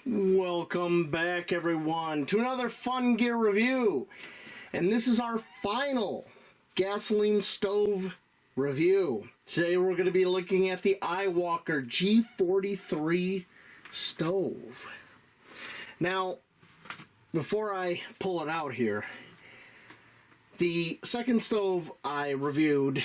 Welcome back, everyone, to another fun gear review. And this is our final gasoline stove review. Today we're going to be looking at the IWalker G43 stove. Now, before I pull it out here, the second stove I reviewed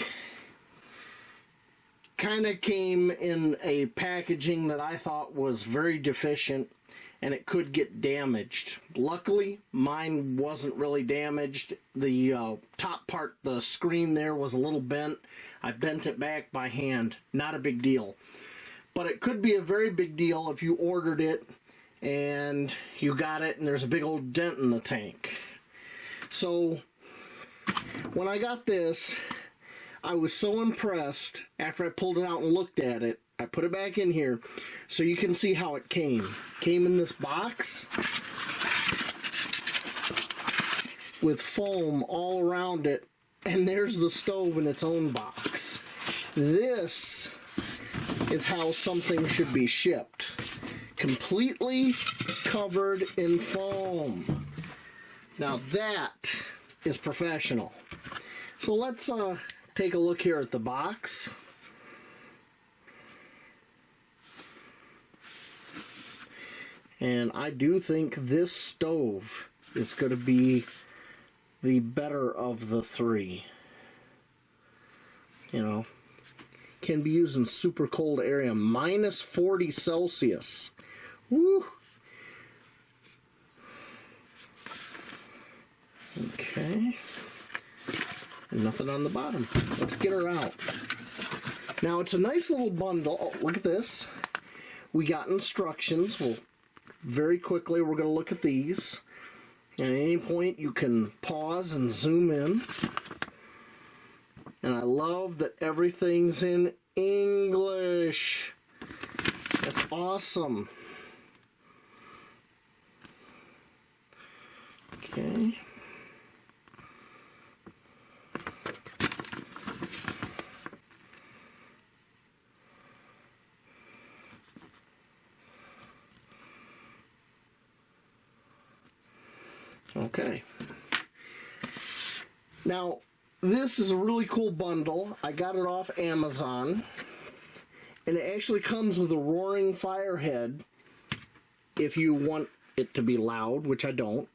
kind of came in a packaging that I thought was very deficient and it could get damaged. Luckily, mine wasn't really damaged. The top part, the screen there, was a little bent. I bent it back by hand. Not a big deal. But it could be a very big deal if you ordered it and you got it and there's a big old dent in the tank. So, when I got this, I was so impressed after I pulled it out and looked at it. I put it back in here so you can see how it came. Came in this box with foam all around it, and there's the stove in its own box. This is how something should be shipped. Completely covered in foam. Now that is professional. So let's take a look here at the box. And I do think this stove is going to be the better of the three. You know, can be used in super cold area, minus 40 Celsius. Woo! Okay. Nothing on the bottom. Let's get her out. Now, it's a nice little bundle. Oh, look at this. We got instructions. Well, very quickly, we're going to look at these. And at any point, you can pause and zoom in. And I love that everything's in English. That's awesome. Okay. Okay. Now, this is a really cool bundle. I got it off Amazon. And it actually comes with a roaring fire head if you want it to be loud, which I don't.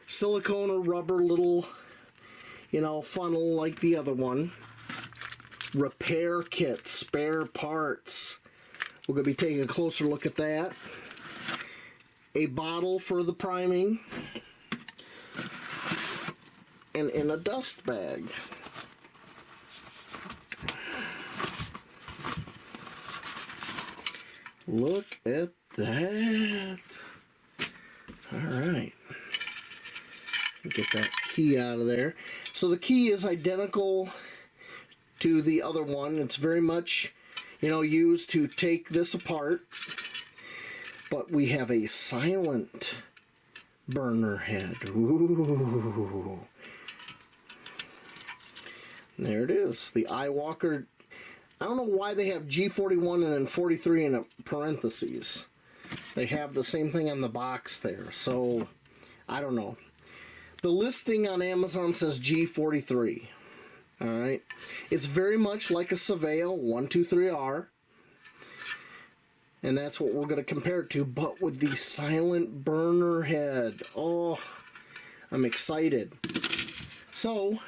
Silicone or rubber little, funnel like the other one. Repair kit, spare parts. We're going to be taking a closer look at that. A bottle for the priming. And in a dust bag. Look at that. Alright. Get that key out of there. So the key is identical to the other one. It's very much, used to take this apart. But we have a silent burner head. Ooh. There it is, the IWalker. I don't know why they have G41 and then 43 in parentheses. They have the same thing on the box there, so I don't know. The listing on Amazon says G43. Alright, it's very much like a Surveil 123R, and that's what we're going to compare it to, but with the silent burner head. Oh, I'm excited. So,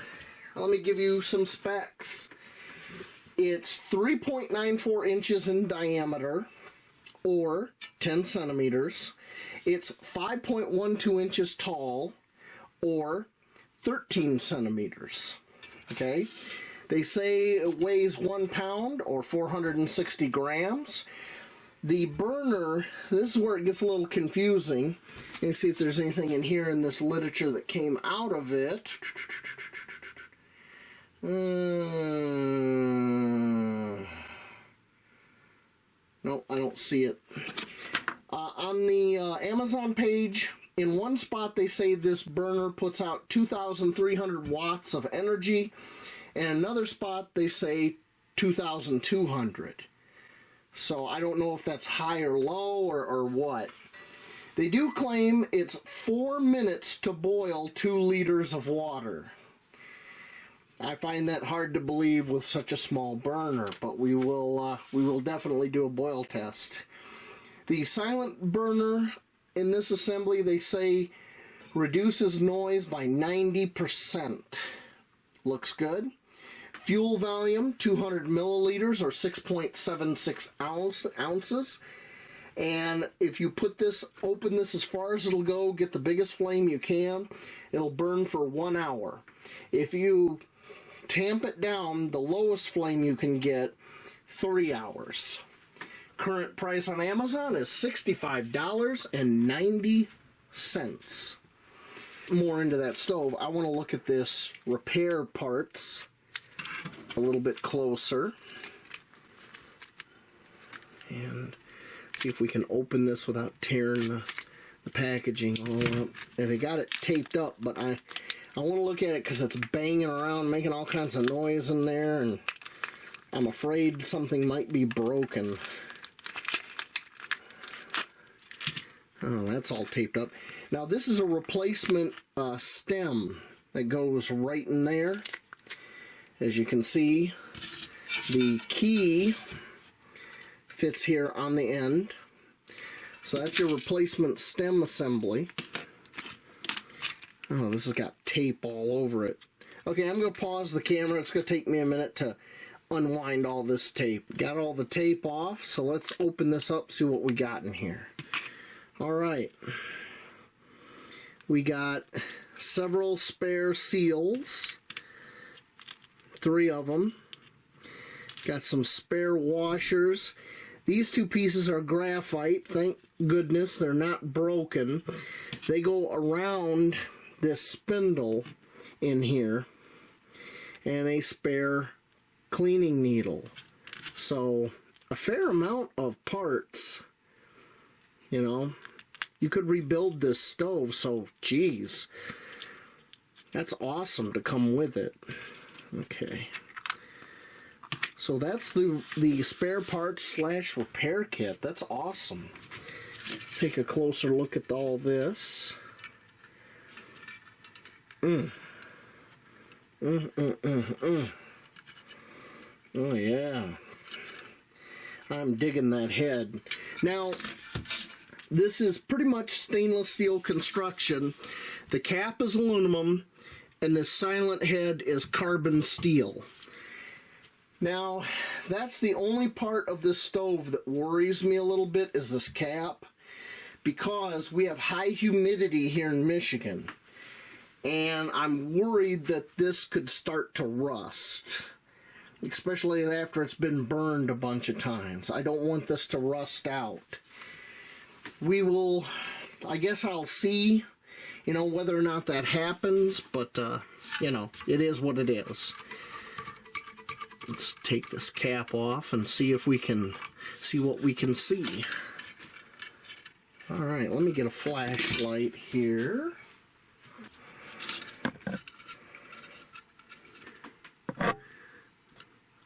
let me give you some specs. It's 3.94 inches in diameter, or 10 centimeters. It's 5.12 inches tall, or 13 centimeters. Okay? They say it weighs 1 pound, or 460 grams. The burner, this is where it gets a little confusing. Let's see if there's anything in here in this literature that came out of it. No, I don't see it. On the Amazon page, in one spot they say this burner puts out 2,300 watts of energy, and another spot they say 2,200. So I don't know if that's high or low or what. They do claim it's 4 minutes to boil 2 liters of water. I find that hard to believe with such a small burner, but we will definitely do a boil test. The silent burner in this assembly, they say, reduces noise by 90%. Looks good. Fuel volume, 200 milliliters or 6.76 ounces. And if you put this, open this as far as it'll go, get the biggest flame you can, it'll burn for 1 hour. If you tamp it down, the lowest flame you can get, 3 hours. Current price on Amazon is $65.90. More into that stove, I want to look at this repair parts a little bit closer. And see if we can open this without tearing the packaging all up. And they got it taped up, but I want to look at it because it's banging around, making all kinds of noise in there, and I'm afraid something might be broken. Oh, that's all taped up. Now this is a replacement stem that goes right in there. As you can see, the key fits here on the end. So that's your replacement stem assembly. Oh, this has got tape all over it. Okay, I'm going to pause the camera. It's going to take me a minute to unwind all this tape. Got all the tape off, so let's open this up, see what we got in here. Alright. We got several spare seals. 3 of them. Got some spare washers. These 2 pieces are graphite. Thank goodness they're not broken. They go around this spindle in here. And a spare cleaning needle. So, a fair amount of parts. You know, you could rebuild this stove, so geez. That's awesome to come with it. Okay. So that's the spare parts / repair kit. That's awesome. Let's take a closer look at all this. Oh yeah. I'm digging that head. Now, this is pretty much stainless steel construction. The cap is aluminum, and this silent head is carbon steel. Now, that's the only part of this stove that worries me a little bit, is this cap, because we have high humidity here in Michigan, and I'm worried that this could start to rust, especially after it's been burned a bunch of times. I don't want this to rust out. We will, I guess I'll see, you know, whether or not that happens, but, you know, it is what it is. Let's take this cap off and see if we can see what we can see. Alright, let me get a flashlight here.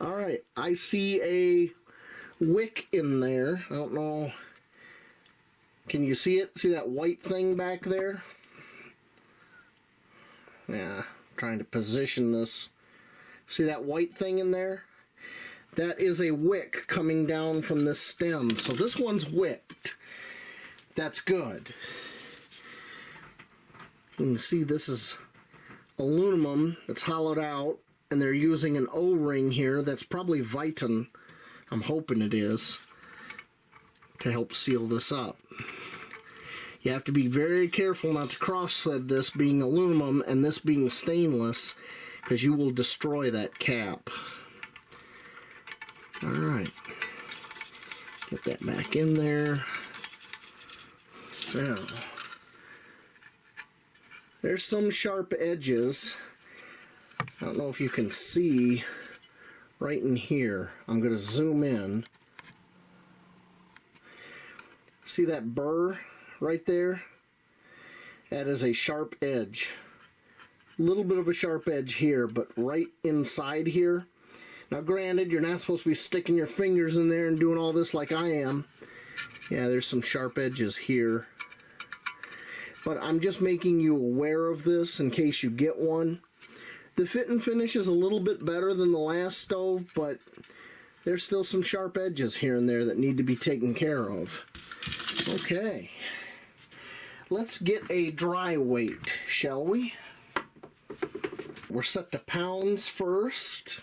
Alright, I see a wick in there. I don't know. Can you see it? See that white thing back there? Yeah, trying to position this. See that white thing in there? That is a wick coming down from this stem. So this one's wicked. That's good. You can see this is aluminum that's hollowed out, and they're using an O-ring here that's probably Viton. I'm hoping it is, to help seal this up. You have to be very careful not to cross-thread this being aluminum and this being stainless, because you will destroy that cap. Alright. Get that back in there. Now, there's some sharp edges. I don't know if you can see right in here. I'm going to zoom in. See that burr right there? That is a sharp edge. A little bit of a sharp edge here, but right inside here. Now granted, you're not supposed to be sticking your fingers in there and doing all this like I am. Yeah, there's some sharp edges here. but I'm just making you aware of this in case you get one. The fit and finish is a little bit better than the last stove, but there's still some sharp edges here and there that need to be taken care of. Okay, let's get a dry weight, shall we? We're set to pounds first.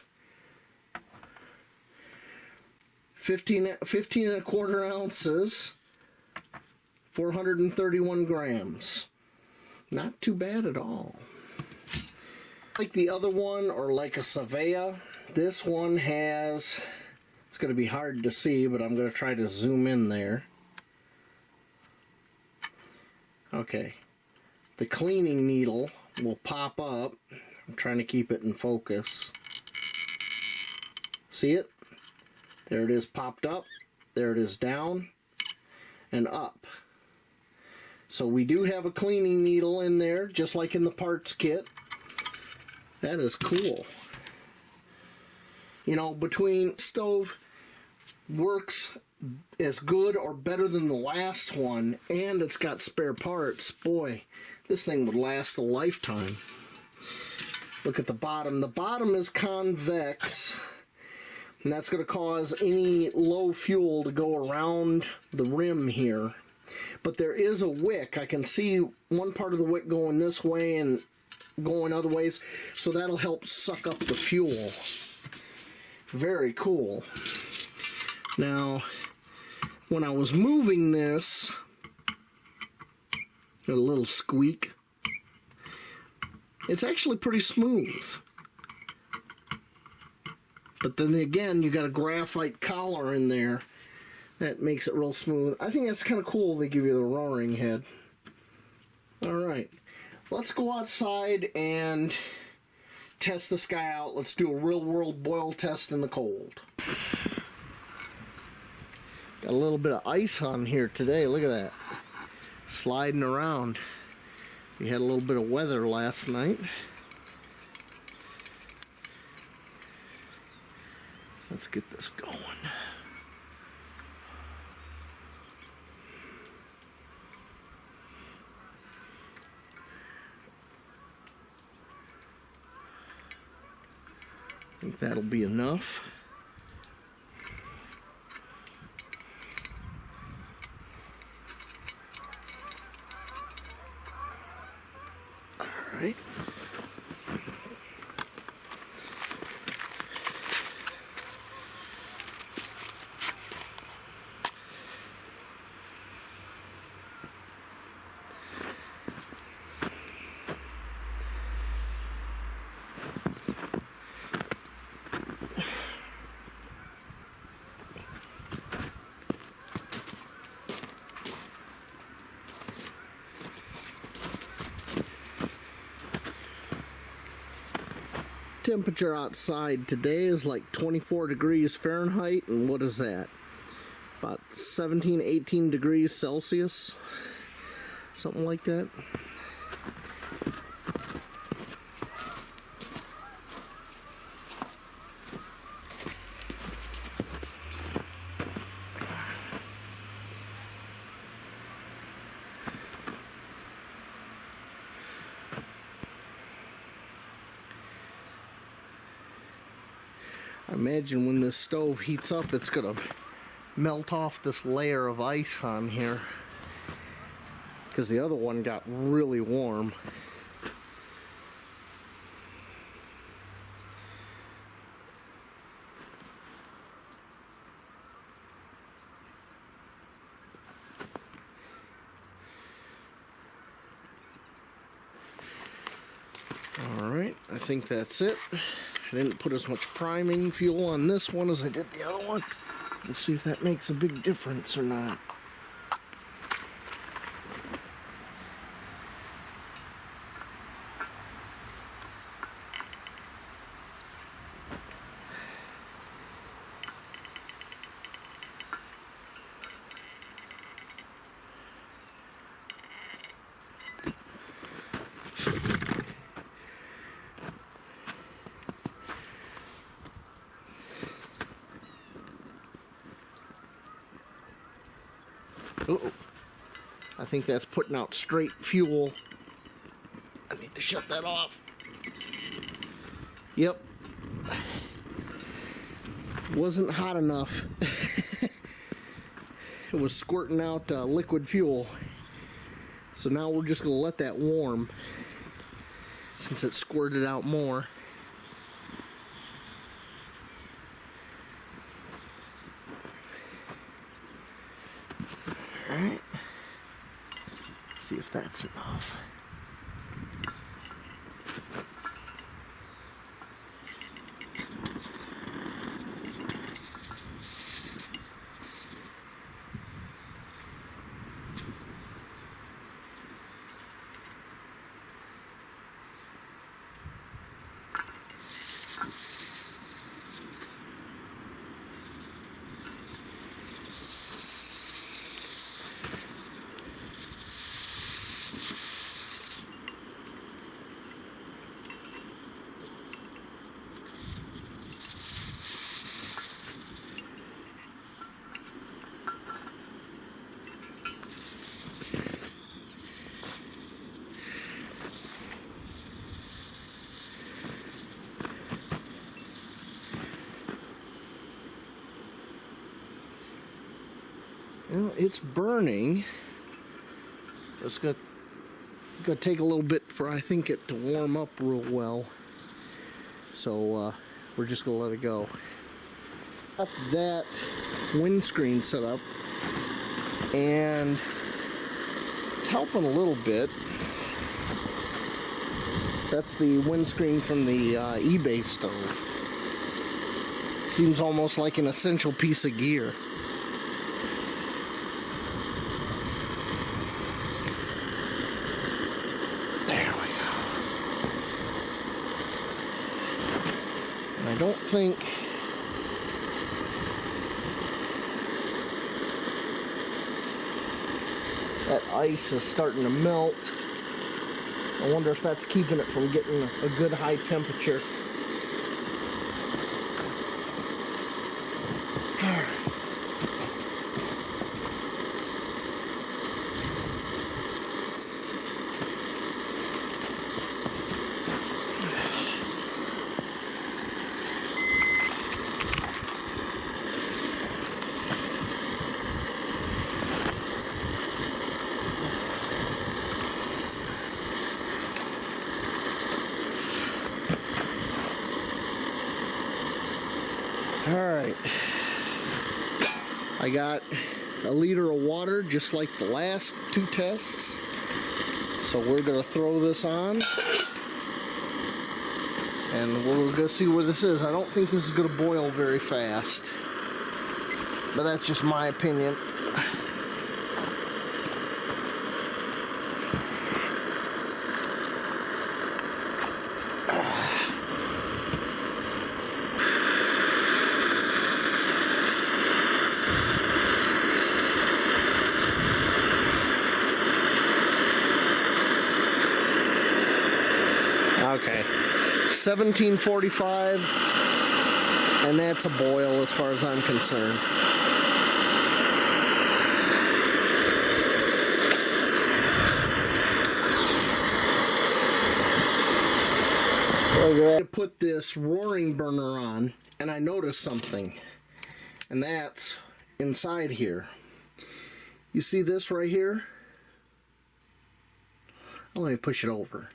15 and a quarter ounces, 431 grams. Not too bad at all. Like the other one, or like a Savea, this one has, it's going to be hard to see, but I'm going to try to zoom in there. Okay, the cleaning needle will pop up. I'm trying to keep it in focus. See it? There it is, popped up. There it is, down and up. So we do have a cleaning needle in there, just like in the parts kit. That is cool. You know, between stove works as good or better than the last one, and it's got spare parts. Boy, this thing would last a lifetime. Look at the bottom. The bottom is convex, and that's going to cause any low fuel to go around the rim here. But there is a wick. I can see one part of the wick going this way and going other ways, so that'll help suck up the fuel. Very cool. Now, when I was moving this, a little squeak. It's actually pretty smooth. But then again, you got a graphite collar in there that makes it real smooth. I think that's kind of cool they give you the roaring head. Alright, let's go outside and test this guy out. Let's do a real world boil test in the cold. Got a little bit of ice on here today, look at that. Sliding around. We had a little bit of weather last night. Let's get this going. I think that'll be enough. All right. Temperature outside today is like 24 degrees Fahrenheit, and what is that? About 17, 18 degrees Celsius, something like that. I imagine when this stove heats up, it's gonna melt off this layer of ice on here, because the other one got really warm. Alright, I think that's it. I didn't put as much priming fuel on this one as I did the other one. We'll see if that makes a big difference or not. think that's putting out straight fuel. I need to shut that off. Yep. Wasn't hot enough. It was squirting out liquid fuel. So now we're just going to let that warm since it squirted out more. Alright. See if that's enough. Well, it's burning. It's got to take a little bit for, I think, it to warm up real well. So we're just gonna let it go. Got that windscreen set up, and it's helping a little bit. That's the windscreen from the eBay stove. Seems almost like an essential piece of gear. I don't think that ice is starting to melt. I wonder if that's keeping it from getting a good high temperature. Alright, I got a liter of water just like the last two tests, so we're going to throw this on and we're going to see where this is. I don't think this is going to boil very fast, but that's just my opinion. Okay, 1745, and that's a boil as far as I'm concerned. Okay. I put this roaring burner on, and I noticed something, and that's inside here. You see this right here? Let me push it over.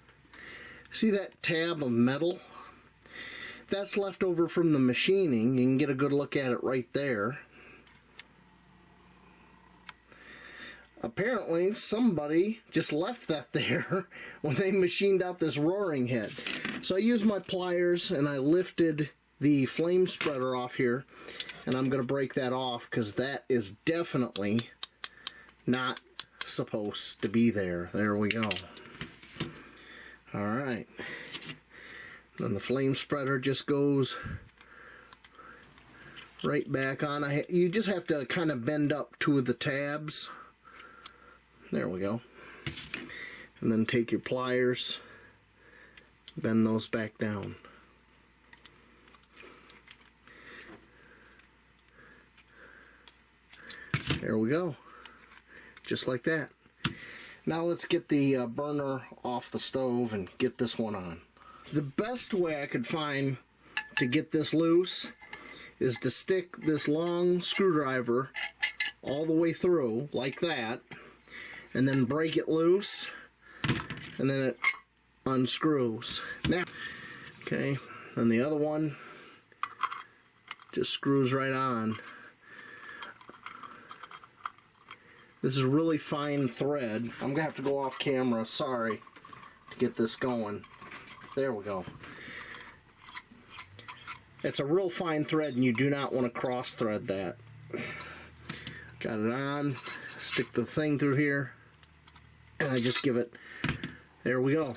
See that tab of metal? That's left over from the machining. You can get a good look at it right there. Apparently somebody just left that there when they machined out this roaring head. So I used my pliers and I lifted the flame spreader off here, and I'm going to break that off because that is definitely not supposed to be there. There we go. Alright, then the flame spreader just goes right back on. You just have to kind of bend up two of the tabs. There we go. And then take your pliers, bend those back down. There we go. Just like that. Now let's get the burner off the stove and get this one on. The best way I could find to get this loose is to stick this long screwdriver all the way through like that, and then break it loose, and then it unscrews. Now, okay, and the other one just screws right on. This is really fine thread. I'm gonna have to go off camera, sorry, to get this going. There we go. It's a real fine thread, and you do not want to cross thread that. Got it on, stick the thing through here, and I just give it, there we go.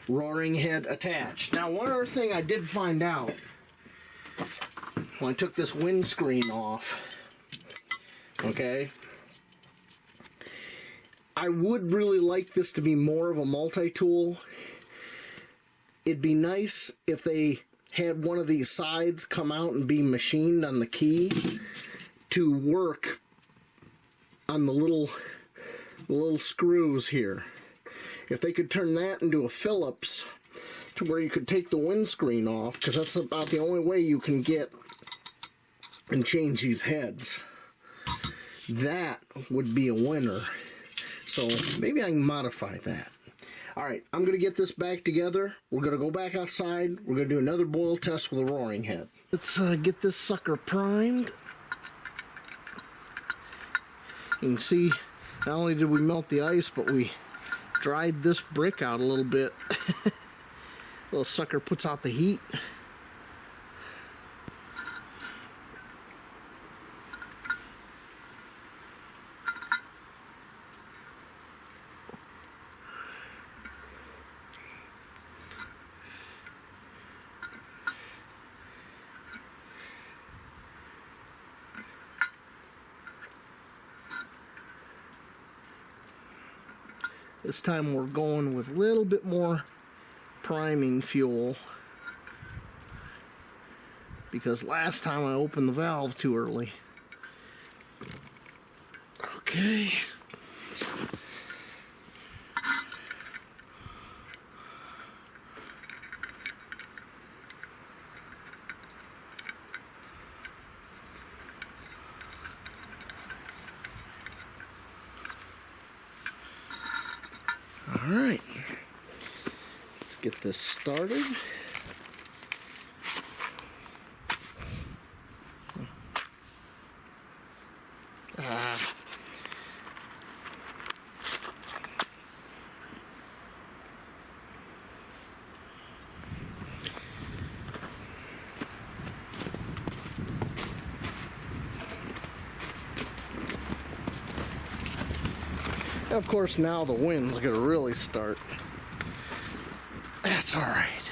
Roaring head attached. Now, one other thing I did find out when I took this windscreen off, okay, I would really like this to be more of a multi-tool. It'd be nice if they had one of these sides come out and be machined on the key to work on the little screws here. If they could turn that into a Phillips to where you could take the windscreen off, because that's about the only way you can get and change these heads. That would be a winner. So maybe I can modify that. Alright, I'm going to get this back together. We're going to go back outside. We're going to do another boil test with a roaring head. Let's get this sucker primed. You can see, not only did we melt the ice, but we dried this brick out a little bit. Little sucker puts out the heat. This time we're going with a little bit more priming fuel, because last time I opened the valve too early. Okay. Alright, let's get this started. Of course, now the wind's going to really start. That's all right.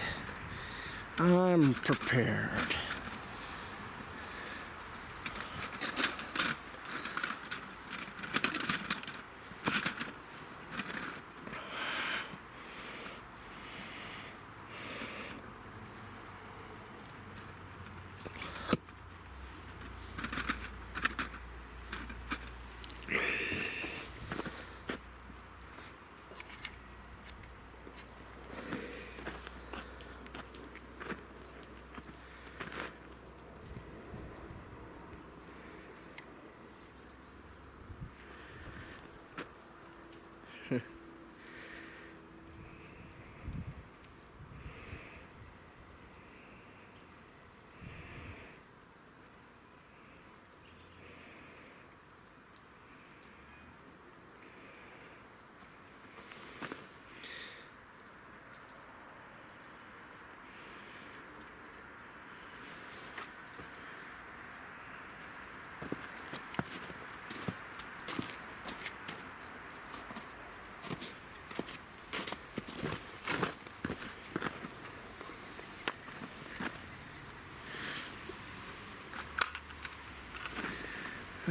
I'm prepared.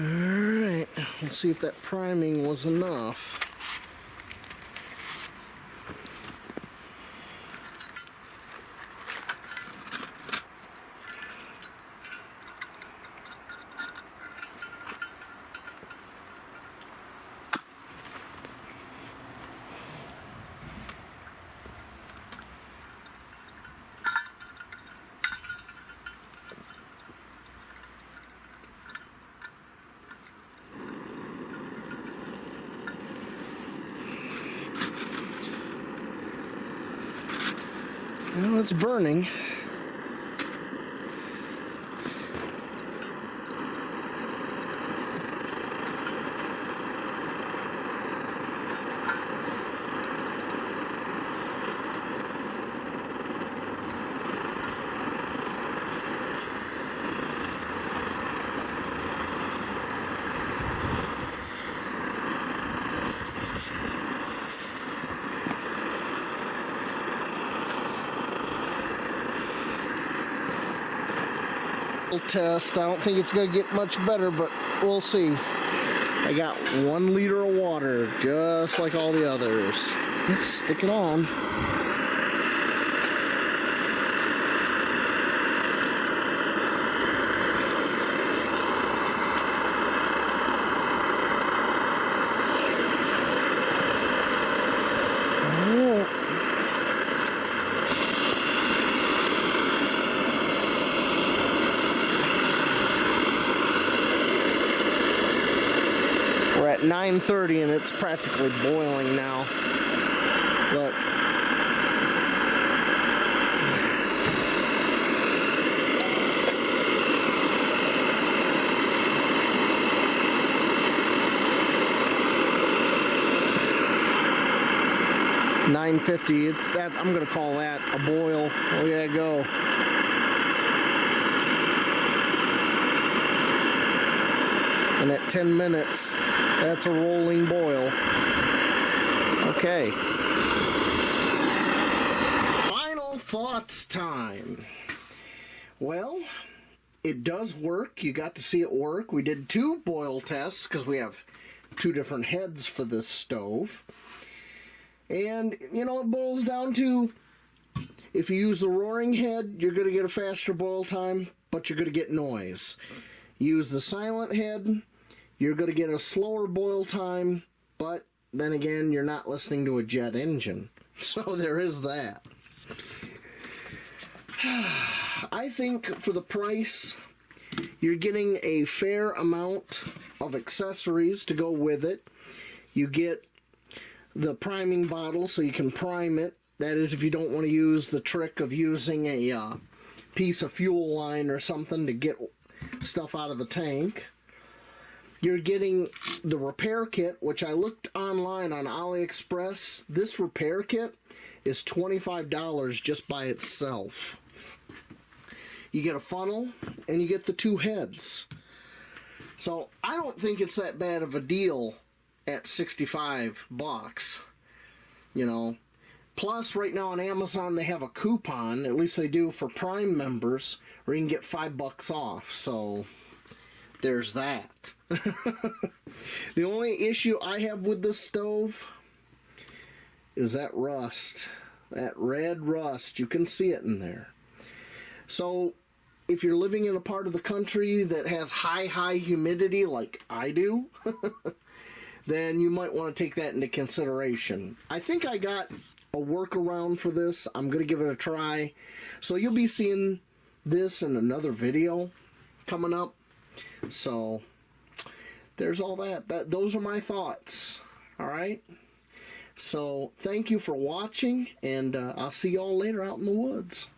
Alright, let's see if that priming was enough. Well, it's burning. Test. I don't think it's going to get much better, but we'll see. I got 1 liter of water, just like all the others. Let's stick it on. We're at 9:30 and it's practically boiling now. Look. $9.50. It's that. I'm gonna call that a boil. Look at that go. And at 10 minutes, that's a rolling boil. Okay. Final thoughts time. Well, it does work. You got to see it work. We did 2 boil tests because we have 2 different heads for this stove. And, you know, it boils down to, if you use the roaring head, you're going to get a faster boil time, but you're going to get noise. Use the silent head, you're going to get a slower boil time, but then again, you're not listening to a jet engine. So there is that. I think for the price, you're getting a fair amount of accessories to go with it. You get the priming bottle so you can prime it. That is, if you don't want to use the trick of using a piece of fuel line or something to get stuff out of the tank. You're getting the repair kit, which I looked online on AliExpress. This repair kit is $25 just by itself. You get a funnel and you get the 2 heads. So I don't think it's that bad of a deal at $65, you know. Plus, right now on Amazon, they have a coupon, at least they do for Prime members, where you can get $5 off, so there's that. The only issue I have with this stove is that rust. That red rust. You can see it in there. So, if you're living in a part of the country that has high humidity like I do, then you might want to take that into consideration. I think I got a workaround for this. I'm going to give it a try. So you'll be seeing this in another video coming up. So there's all that. Those are my thoughts. All right. So thank you for watching, and I'll see y'all later out in the woods.